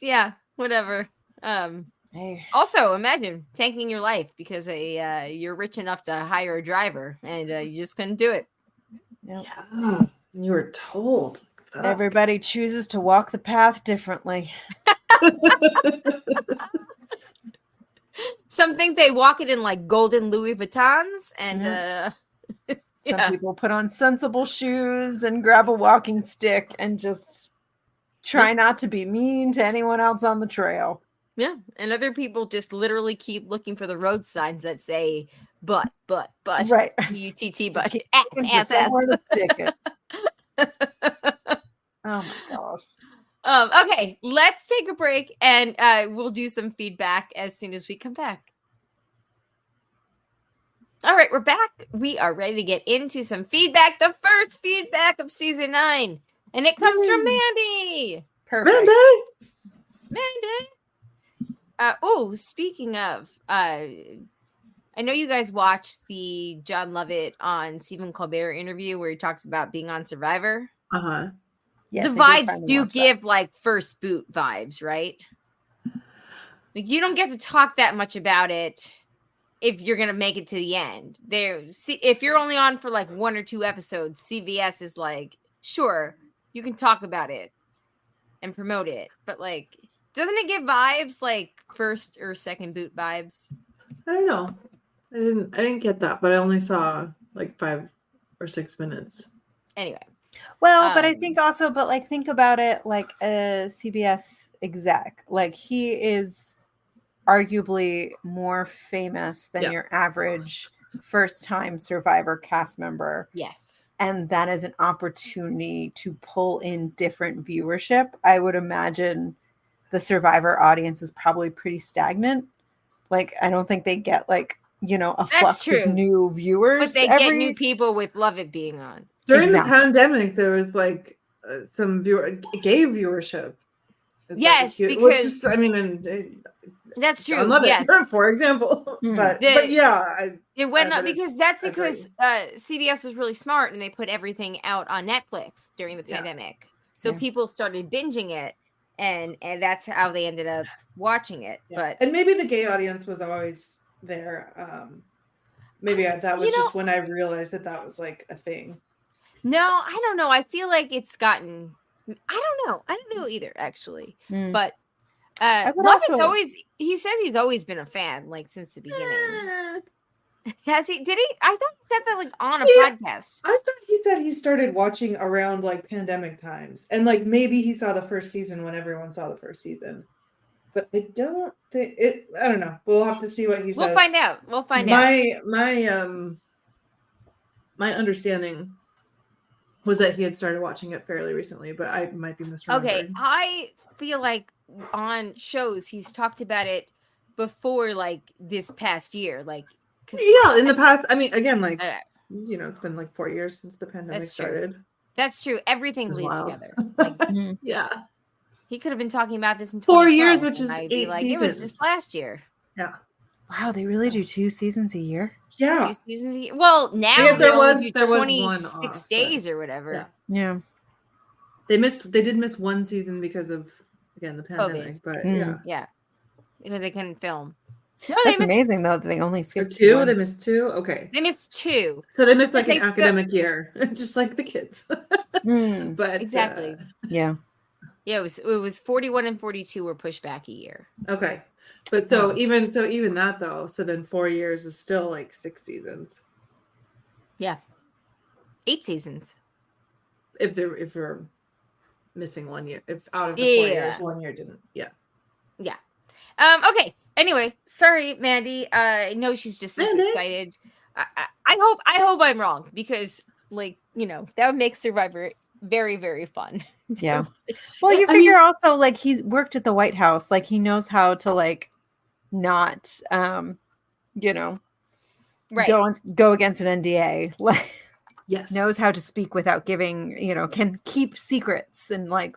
Yeah, whatever. Hey. Also, imagine tanking your life because you're rich enough to hire a driver and you just couldn't do it. Yep. Yeah, you were told. Everybody chooses to walk the path differently. Some think they walk it in like golden Louis Vuittons, and some people put on sensible shoes and grab a walking stick and just try not to be mean to anyone else on the trail. Yeah, and other people just literally keep looking for the road signs that say but, right, UTT, but ass. Where to stick it. Oh my gosh. Okay, let's take a break, and we'll do some feedback as soon as we come back. All right, we're back. We are ready to get into some feedback. The first feedback of season 9, and it comes from Mandy. Perfect. Mandy! Amanda. Speaking of, I know you guys watched the Jon Lovett on Stephen Colbert interview where he talks about being on Survivor. Uh-huh. Yes, The vibes do give like first boot vibes, right? Like you don't get to talk that much about it if you're gonna make it to the end. If you're only on for like 1 or 2 episodes, CBS is like, sure, you can talk about it and promote it, but like, doesn't it give vibes like first or second boot vibes? I don't know. I didn't get that, but I only saw like 5 or 6 minutes. Anyway. Well, but I think also, like, think about it like a CBS exec. Like, he is arguably more famous than your average first-time Survivor cast member. Yes. And that is an opportunity to pull in different viewership. I would imagine the Survivor audience is probably pretty stagnant. Like, I don't think they get like, a flux of new viewers. But they get new people with Lovett being on. During the pandemic, there was like some gay viewership. Yes, like because that's true. Yes, for example. But yeah, it went up because CBS was really smart and they put everything out on Netflix during the pandemic. So people started binging it, and that's how they ended up watching it. But and maybe the gay audience was always there. Maybe that was just when I realized that was like a thing. No, I don't know. I feel like it's gotten. I don't know either, actually. But Lovett's he says he's always been a fan, like since the beginning. Has he? Did he? I thought he said that like on a podcast. I thought he said he started watching around like pandemic times, and like maybe he saw the first season when everyone saw the first season. But I don't think it. I don't know. We'll have to see what he says. We'll find out. My understanding was that he had started watching it fairly recently, but I might be misremembering. Okay, I feel like on shows he's talked about it before, like this past year, like in the past. I mean, again, like it's been like 4 years since the pandemic started. That's true. Everything bleeds together. Like, yeah, he could have been talking about this in 4 years, which is I'd be like, it was just last year. Yeah. Wow, they really do 2 seasons a year. Yeah. 2 seasons a year. Well, now there was 26 days or whatever. Yeah. They did miss 1 season because of the pandemic, but yeah, because they couldn't film. No, that's amazing though that they only skipped 2. 1. They missed 2. Okay, they missed 2. So they missed like an academic year, just like the kids. But exactly. Yeah, it was 41 and 42 were pushed back a year. Okay, but even that though, so then 4 years is still like 6 seasons. Yeah, 8 seasons. If you're missing 1 year, if out of the 4 years 1 year didn't. Yeah. Okay. Anyway, sorry, Mandy. I know she's just as excited. I hope I'm wrong, because that would make Survivor very, very fun. Yeah. Well, you figure also like he's worked at the White House, like he knows how to like not go against an NDA. Like knows how to speak without giving, can keep secrets and like,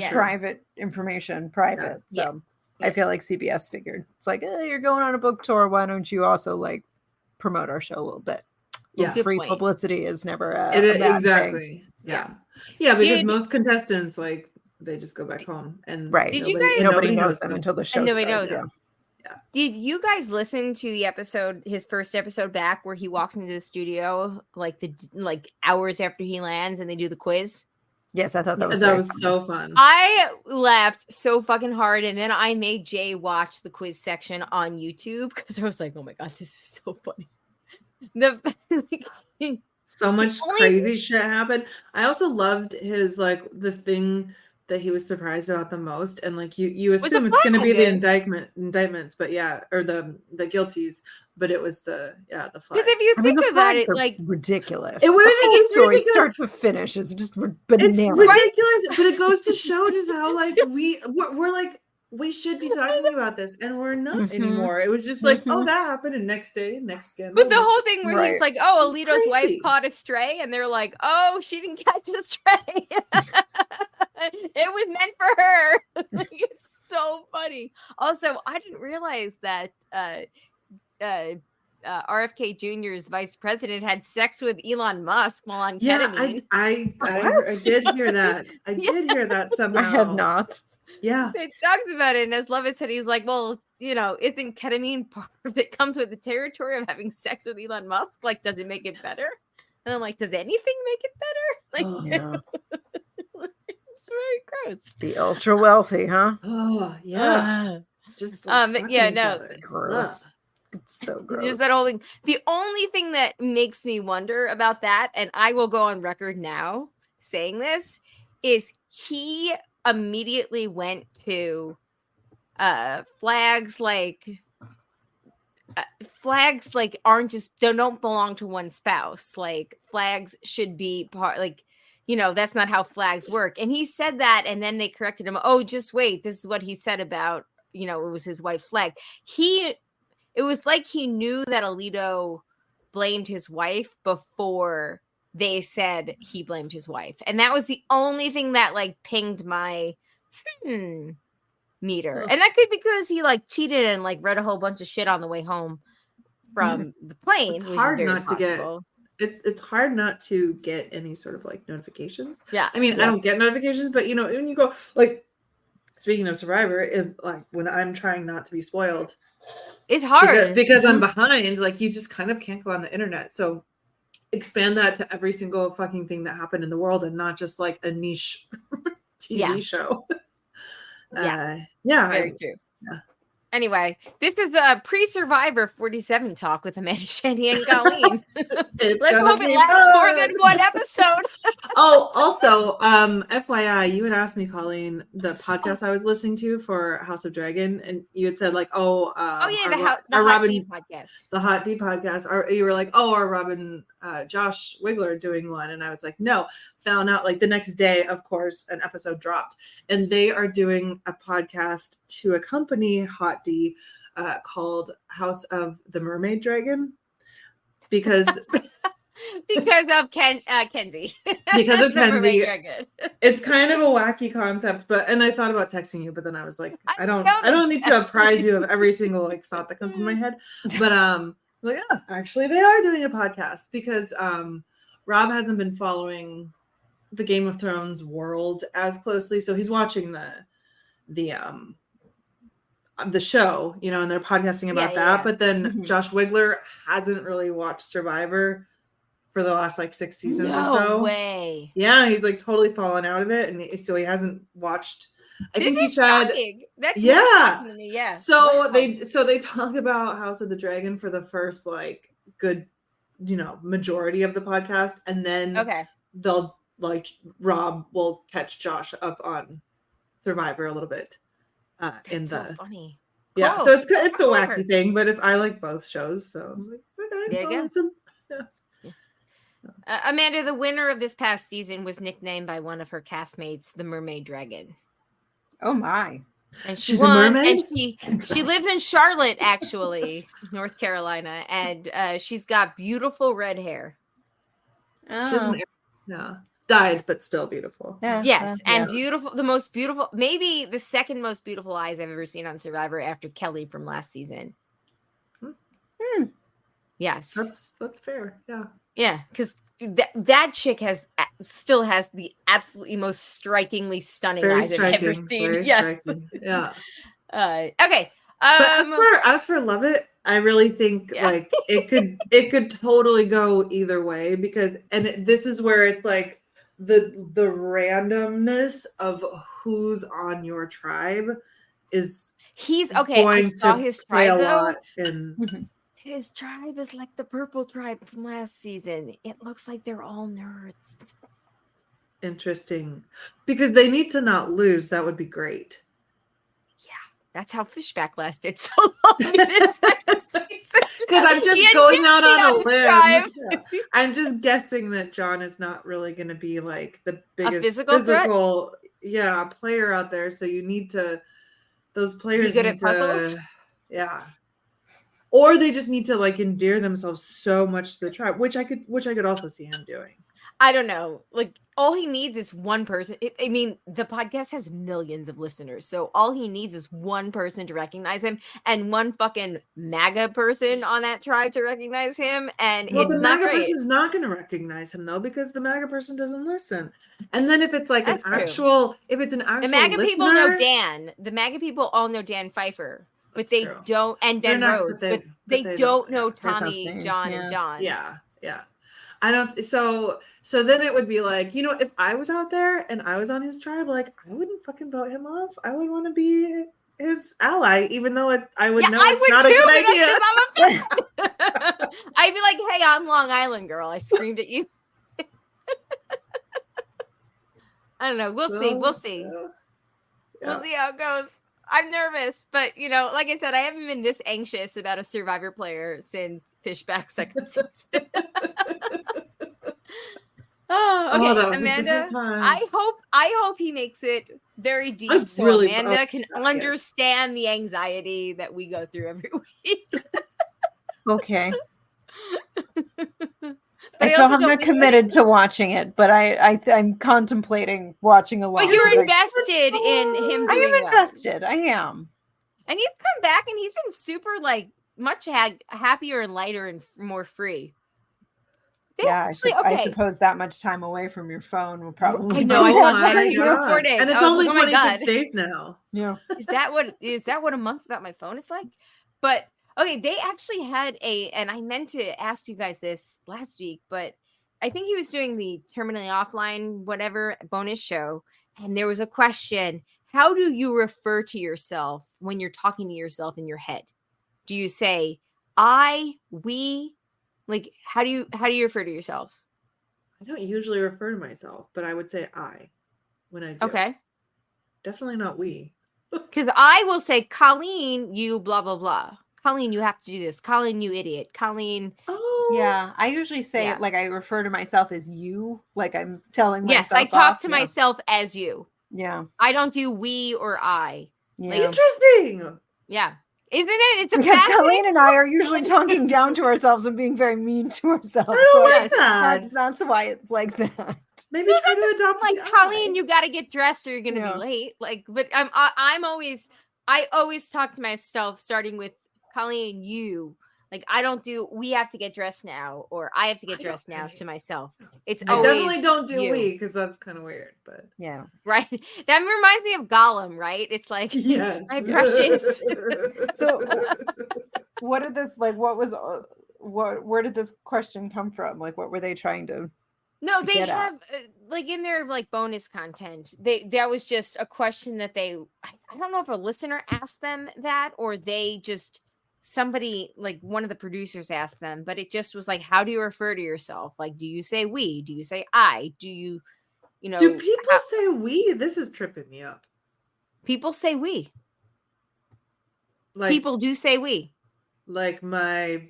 private information private. Yeah. So I feel like CBS figured it's like, you're going on a book tour. Why don't you also like promote our show a little bit? Yeah. Free publicity is never a bad exactly. thing. Yeah. Because most contestants, like, they just go back home and nobody knows them until the show and nobody starts. knows. Yeah. Did you guys listen to the episode, his first episode back, where he walks into the studio like hours after he lands and they do the quiz? Yes, I thought that was so fun. I laughed so fucking hard, and then I made Jay watch the quiz section on YouTube because I was like, "Oh my god, this is so funny." So much crazy shit happened. I also loved his the thing that he was surprised about the most, and like you assume it's going to be the indictments, but or the guilties, but it was the flag. Because if you think about it, like ridiculous. It was the story start to finish is just bananas. It's ridiculous, but it goes to show just how like we're like, we should be talking about this, and we're not anymore. It was just like, oh, that happened, and next day, next scandal. But the whole thing where he's like, oh, Alito's wife caught a stray, and they're like, oh, she didn't catch a stray. It was meant for her. It's funny. Also, I didn't realize that RFK Jr.'s vice president had sex with Elon Musk while on ketamine. I did hear that. I did hear that somehow. I had not. Yeah. It talks about it, and as Lovett said, he was like, well, isn't ketamine part of it comes with the territory of having sex with Elon Musk? Like, does it make it better? And I'm like, does anything make it better? Like, Yeah. it's very gross. The ultra wealthy, huh? Oh, yeah. Just yeah, each no, other. Gross. It's so gross. There's that whole thing. The only thing that makes me wonder about that, and I will go on record now saying this, is he immediately went to flags like aren't just don't belong to one spouse. Like flags should be part, like, that's not how flags work. And he said that, and then they corrected him. Oh, just wait, this is what he said about, it was his wife's flag. It was like he knew that Alito blamed his wife before they said he blamed his wife. And that was the only thing that like pinged my meter. And that could be because he like cheated and like read a whole bunch of shit on the way home from the plane. It's hard not to get. It's hard not to get any sort of like notifications. Yeah. I mean, I don't get notifications, but when you go like, speaking of Survivor, if like when I'm trying not to be spoiled, it's hard because I'm behind. Like you just kind of can't go on the internet. So expand that to every single fucking thing that happened in the world, and not just like a niche TV show. Very true. Yeah. Anyway, this is a pre-Survivor 47 talk with Amanda, Shandy, and Colleen. Let's hope it lasts more than one episode. Oh, also, FYI, you had asked me, Colleen, the podcast I was listening to for House of Dragon, and you had said like, the Hot D podcast. The Hot D podcast. Or you were like, are Robin, Josh Wiggler doing one? And I was like, no. Found out like the next day, of course, an episode dropped, and they are doing a podcast to accompany Hot D called House of the Mermaid Dragon, because of Kenzie. Because of Kenzie. It's kind of a wacky concept, and I thought about texting you, but then I was like, I don't need to apprise you of every single like thought that comes in my head. But like, yeah, actually they are doing a podcast because Rob hasn't been following the Game of Thrones world as closely, so he's watching the show, and they're podcasting about that. Yeah. But then Josh Wiggler hasn't really watched Survivor for the last like 6 seasons or so. No way. Yeah, he's like totally fallen out of it, and so he hasn't watched. I think he said, shocking. That's shocking to me. Yeah. So they talk about House of the Dragon for the first like good, majority of the podcast, and then they'll like Rob will catch Josh up on Survivor a little bit. That's so funny. Yeah, cool. So it's a wacky thing, but if I like both shows, so I'm like, okay, there you go. Yeah. Amanda, the winner of this past season was nicknamed by one of her castmates the Mermaid Dragon. Oh my! And she's a mermaid. And she lives in Charlotte, actually, North Carolina, and she's got beautiful red hair. Oh. Dyed, but still beautiful. Yeah. Yes, and beautiful. The most beautiful, maybe the second most beautiful eyes I've ever seen on Survivor after Kelly from last season. Yes, that's fair. Yeah, yeah, because that chick still has the absolutely most strikingly stunning eyes I've ever seen. Yes, yeah. Okay. But as for Lovett, I really think like it could totally go either way, because this is where it's like the randomness of who's on your tribe is I saw his tribe though. In his tribe is like the purple tribe from last season. It looks like they're all nerds. Interesting, because they need to not lose. That would be great. That's how Fishback lasted so long. Because I'm just going out on a limb. Yeah. I'm just guessing that Jon is not really going to be like the biggest physical player out there. So you need those players good at puzzles. Or they just need to like endear themselves so much to the tribe, which I could also see him doing. I don't know. Like, all he needs is one person. I mean, the podcast has millions of listeners, so all he needs is one person to recognize him, and one fucking MAGA person on that tribe to recognize him, and Well, it's the not MAGA great. person's not going to recognize him though, because the MAGA person doesn't listen. And then if it's like That's an true. actual, if it's an actual The MAGA listener, people know Dan. The MAGA people all know Dan Pfeiffer, but That's they true. don't, and They're Ben not- Rhodes, but but they they don't- don't know Their Tommy, son's name, John, yeah. and John. Yeah. I don't. So then it would be like, you know, if I was out there and I was on his tribe, like I wouldn't fucking vote him off. I would want to be his ally, even though I would know it's not a good idea. I'd be like, "Hey, I'm Long Island girl." I screamed at you. I don't know. We'll see. We'll see. Yeah. We'll see how it goes. I'm nervous, but you know, like I said, I haven't been this anxious about a Survivor player since Fishback second season. Okay, that was a Amanda. different time. I hope he makes it very deep, I so really- Amanda can yes. understand the anxiety that we go through every week. Okay. But I still also have don't not be committed to watching it, but I'm contemplating watching along. But you're Like, invested in him. I doing am well. invested. I am. And he's come back, and he's been super like much happier and lighter and more free. They Yeah, actually, I okay. suppose that much time away from your phone will probably. I know. I do thought that. that too. God. Recording. And it's I was only like, oh my 26 God. days now. Yeah. Is that what a month without my phone is like? But okay, they actually had and I meant to ask you guys this last week, but I think he was doing the Terminally Offline whatever bonus show, and there was a question: how do you refer to yourself when you're talking to yourself in your head? Do you say I, we? Like, how do you refer to yourself? I don't usually refer to myself, but I would say I when I do. Okay. Definitely not we. Because I will say, Colleen, you blah, blah, blah. Colleen, you have to do this. Colleen, you idiot. Colleen. Oh. Yeah. I usually say Yeah. it like I refer to myself as you, like I'm telling myself. Yes, I talk off. to Yeah. myself as you. Yeah. I don't do we or I. Yeah. Interesting. Yeah. Isn't it? It's a Because fascinating. Colleen and I are usually talking down to ourselves and being very mean to ourselves. I don't So like that. that's why it's like that. Maybe try to adopt Like, the Colleen, I. you got to get dressed or you're going to Yeah. be late. Like, but I always talk to myself starting with Colleen, you. Like, I don't do, we have to get dressed now, or I have to get dressed now to myself. It's I always definitely don't do you. we, because that's kind of weird, but Yeah. Right? That reminds me of Gollum, right? It's like, yes. my precious. So what did this where did this question come from? Like, what were they trying to? No, to they get at. have like in their like bonus content. That was just a question that I don't know if a listener asked them that, or they just somebody like one of the producers asked them, but it just was like, how do you refer to yourself? Like, do you say we? Do you say I? Do you know? Do people say we? This is tripping me up. People say we. Like People do say we. like my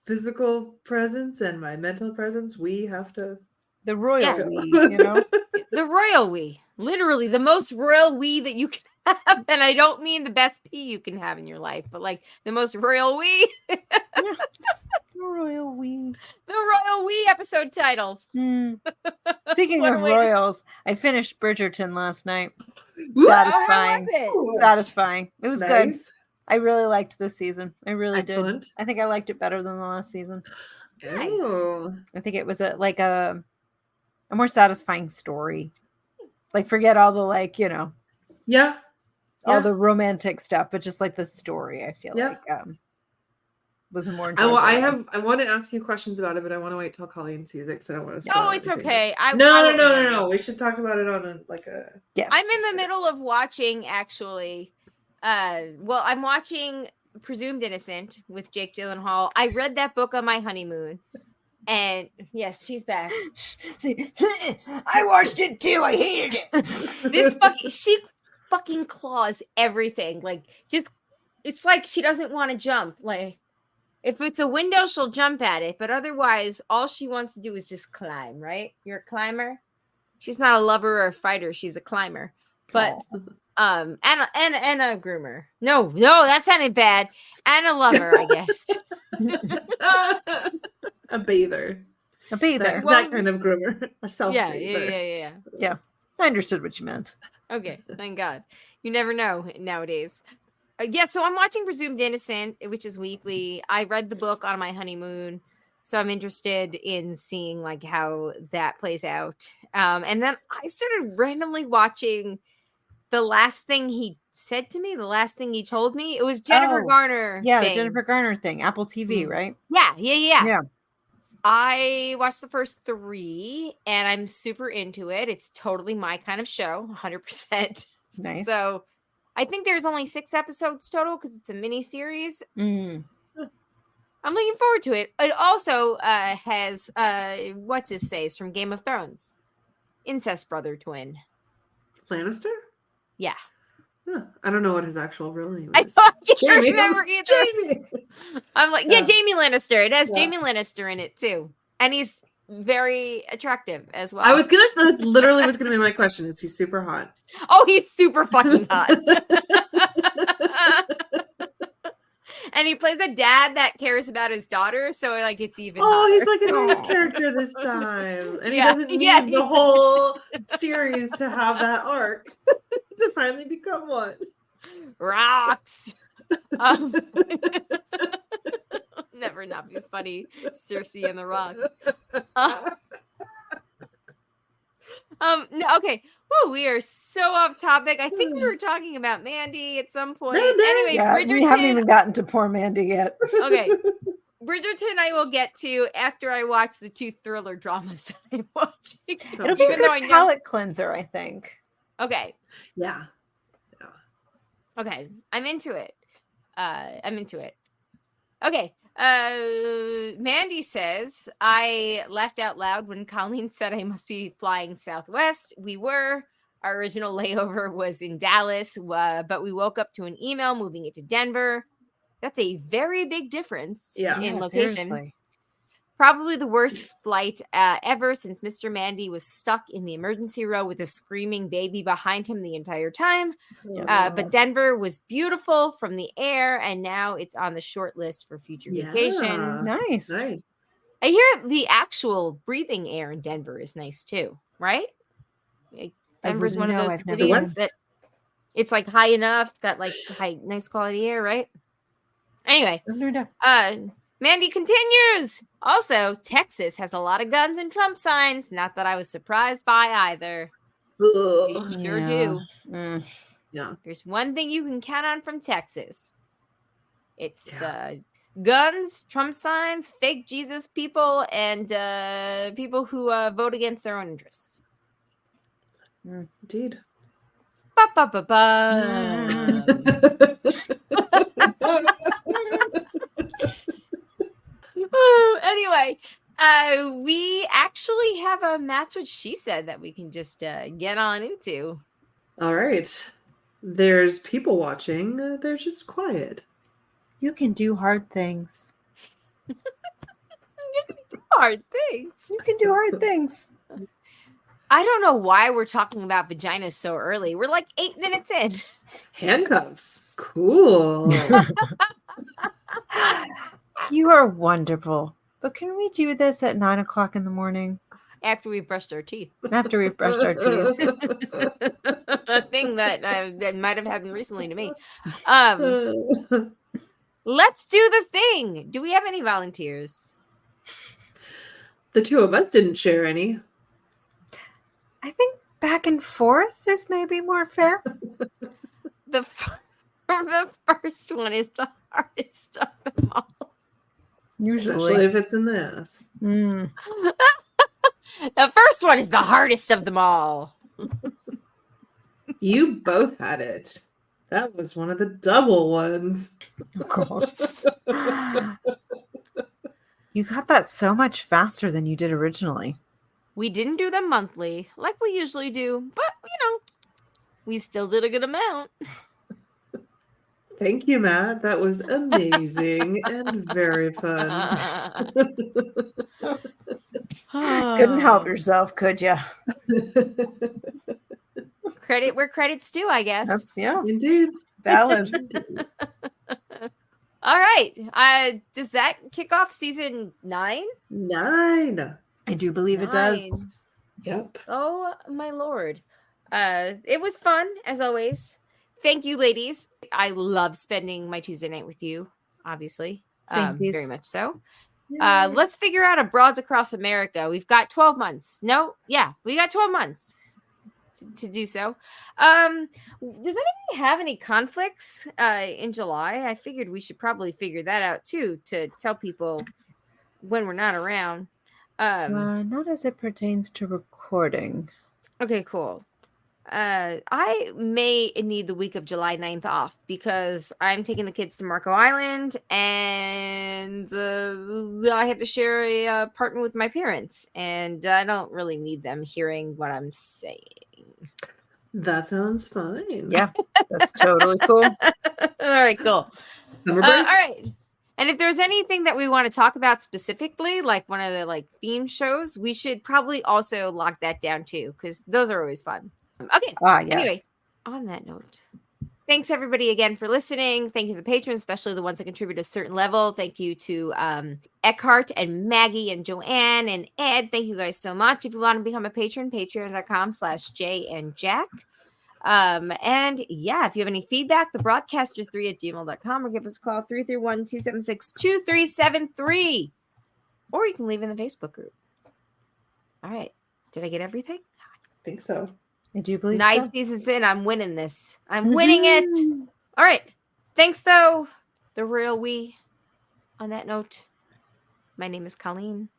physical presence and my mental presence, we have to The royal Yeah. we, you know? The royal we. Literally the most royal we that you can have. And I don't mean the best pee you can have in your life, but like the most royal we. Yeah. The royal we. The royal we episode title. Speaking What of a way to- royals, I finished Bridgerton last night. Oh, how Satisfying. was it? Satisfying. It was good. nice. I really liked this season. I really did. Excellent. I think I liked it better than the last season. Nice. Oh. I think it was a more satisfying story. Like, forget all the Yeah. all the romantic stuff, but just like the story, I feel Yeah. like was a more enjoyable. I want to ask you questions about it, but I want to wait till Colleen sees it because I don't want to. No, it's okay. No. We should talk about it on a Yes. I'm in the middle of watching actually. Well, I'm watching Presumed Innocent with Jake Gyllenhaal. I read that book on my honeymoon. And yes, she's back. I watched it too. I hated it. She fucking claws everything. Like, just it's like she doesn't want to jump. Like, if it's a window, she'll jump at it. But otherwise, all she wants to do is just climb, right? You're a climber. She's not a lover or a fighter. She's a climber. But and a groomer. No, that sounded bad. And a lover, I guess. a bather. A bather. That kind of groomer. A self Yeah. Yeah. I understood what you meant. Okay, thank God. You never know nowadays. Yeah, so I'm watching Presumed Innocent, which is weekly. I read the book on my honeymoon, so I'm interested in seeing like how that plays out. And then I started randomly watching The Last Thing He Said to Me, The Last Thing He Told Me. It was Jennifer Garner. Yeah, thing. the Jennifer Garner thing, Apple TV, right? Yeah. I watched the first 3 and I'm super into it. It's totally my kind of show, 100%. Nice. So I think there's only 6 episodes total because it's a mini series. Mm. I'm looking forward to it. It also has what's his face from Game of Thrones, incest brother twin. Lannister? Yeah. Huh. I don't know what his actual real name I is. can't remember either. Jamie. I'm like, yeah, Jamie Lannister. It has Jamie Lannister in it too, and he's very attractive as well. I was literally was gonna be my question. Is he super hot? Oh, he's super fucking hot. And he plays a dad that cares about his daughter, so like it's even. Oh, he's like a nice character this time, and he doesn't need the whole series to have that arc to finally become one. Rocks. Never not be funny. Cersei and the Rocks. No, okay. Whoa, we are so off topic. I think we were talking about Mandy at some point. Mandy! Anyway, Yeah, Bridgerton. we haven't even gotten to poor Mandy yet. Okay. Bridgerton I will get to after I watch the 2 thriller dramas that I'm watching. It'll be a good palate cleanser, I think. Okay. Yeah. Okay. I'm into it. Okay. Mandy says, I laughed out loud when Colleen said I must be flying Southwest. We were. Our original layover was in Dallas, but we woke up to an email moving it to Denver. That's a very big difference in location. Seriously. Probably the worst flight ever, since Mr. Mandy was stuck in the emergency row with a screaming baby behind him the entire time. But Denver was beautiful from the air, and now it's on the short list for future vacations. Nice. I hear the actual breathing air in Denver is nice too, right? Like, Denver's one of those cities that it's like high enough. It's got like nice quality air, right? Anyway, Mandy continues. Also, Texas has a lot of guns and Trump signs. Not that I was surprised by either. You sure do. Yeah. There's one thing you can count on from Texas. It's guns, Trump signs, fake Jesus people, and people who vote against their own interests. Indeed. Ba, ba, ba, ba. Anyway, we actually have a That's What She Said that we can just get on into. All right. There's people watching. They're just quiet. You can do hard things. You can do hard things. You can do hard things. I don't know why we're talking about vaginas so early. We're like 8 minutes in. Handcuffs. Cool. You are wonderful. But can we do this at 9 o'clock in the morning? After we've brushed our teeth. After we've brushed our teeth. A thing that might have happened recently to me. Let's do the thing. Do we have any volunteers? The 2 of us didn't share any. I think back and forth is maybe more fair. The first one is the hardest of them all. Usually. Especially if it's in the ass. Mm. The first one is the hardest of them all. You both had it. That was one of the double ones. Oh, God. You got that so much faster than you did originally. We didn't do them monthly like we usually do, but, we still did a good amount. Thank you, Matt. That was amazing and very fun. Couldn't help yourself, could you? Credit where credit's due, I guess. That's, Indeed. valid. All right. Does that kick off season 9? 9. I do believe it does. Nice. Yep. Oh my lord. It was fun as always. Thank you, ladies. I love spending my Tuesday night with you, obviously. Samesies. Very much so. Yay. Let's figure out a Broads Across America. We've got 12 months. No, yeah, we got 12 months to do so. Does anybody have any conflicts in July? I figured we should probably figure that out too, to tell people when we're not around. Not as it pertains to recording. Okay, cool. I may need the week of July 9th off because I'm taking the kids to Marco Island and I have to share a apartment with my parents, and I don't really need them hearing what I'm saying. That sounds fine. Yeah, that's totally cool. All right, cool. Summer All break. right. And if there's anything that we want to talk about specifically, like one of the like theme shows, we should probably also lock that down too, because those are always fun. Okay. Yes. Anyway, on that note, thanks everybody again for listening. Thank you to the patrons, especially the ones that contribute a certain level. Thank you to Eckhart and Maggie and Joanne and Ed. Thank you guys so much. If you want to become a patron, patreon.com/Jay and Jack. And yeah, if you have any feedback, the broadcasters3@gmail.com, or give us a call 331-276-2373, or you can leave in the Facebook group. All right, did I get everything? I think so. I do believe 9 so. seasons in, I'm winning this. I'm winning it. All right, thanks though, the real we. On that note, my name is Colleen.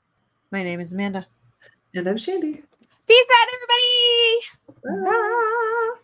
My name is Amanda. And I'm Shandy. Peace out, everybody. Bye. Bye.